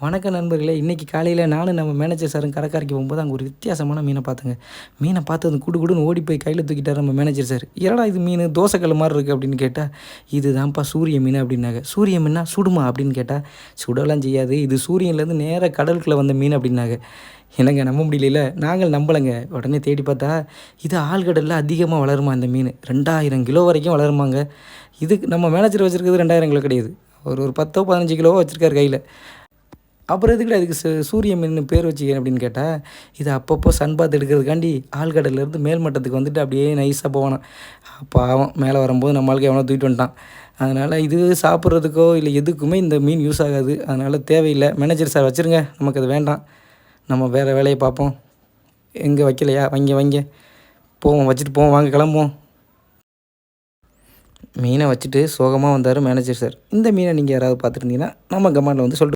வணக்கம் நண்பர்களே. இன்றைக்கி காலையில் நானும் நம்ம மேனேஜர் சாரும் கடற்கரைக்கு போகும்போது அங்கே ஒரு வித்தியாசமான மீனை பார்த்தேங்க. மீனை பார்த்து அது குடுன்னு ஓடி போய் கையில் தூக்கிட்டார் நம்ம மேனேஜர் சார். "என்னடா இது மீன் தோசைக்கல் மாதிரி இருக்குது" அப்படின்னு கேட்டால், "இதுதான்ப்பா சூரிய மீன்" அப்படின்னாங்க. "சூரிய மீனா சுடுமா?" அப்படின்னு கேட்டால், "சுடலாம் செய்யாது, இது சூரியன்லேருந்து நேராக கடலுக்குள்ளே வந்த மீன்" அப்படின்னாங்க. என்னங்க நம்ப முடியல. நாங்கள் நம்பலைங்க. உடனே தேடி பார்த்தா, இது ஆழ்கடலில் அதிகமாக வளருமா இந்த மீன். 2000 கிலோ வரைக்கும் வளருமாங்க. இதுக்கு நம்ம மேனேஜர் வச்சுருக்கிறது 2000 கிலோ கிடையாது. ஒரு 10 15 கிலோவோ வச்சுருக்காரு கையில். அப்புறம் எதுக்குடா இதுக்கு சூரிய மீன் பேர் வச்சுக்க அப்படின்னு கேட்டால், இது அப்பப்போ சன் பாத் எடுக்கிறதுக்காண்டி ஆழ்கடல்லேருந்து மேல் மட்டத்துக்கு வந்துட்டு அப்படியே நைஸாக போவானாம். பாவம் மேலே வரும்போது நம்மளுக்கு எவனோ தூக்கிட்டு வந்துட்டான். அதனால் இது சாப்பிட்றதுக்கோ இல்லை எதுக்குமே இந்த மீன் யூஸ் ஆகாது. அதனால் தேவையில்லை. மேனேஜர் சார் வச்சுருங்க, நமக்கு அது வேண்டாம். நம்ம வேறு வேலையை பார்ப்போம். எங்கே வைக்கலையா? வைங்க போவோம், வச்சுட்டு போவோம், வாங்க கிளம்புவோம். மீனை வச்சுட்டு சோகமாக வந்தார் மேனேஜர் சார். இந்த மீனை நீங்கள் யாராவது பார்த்துருந்தீங்கன்னா நம்ம கமெண்டில் வந்து சொல்லிட்டு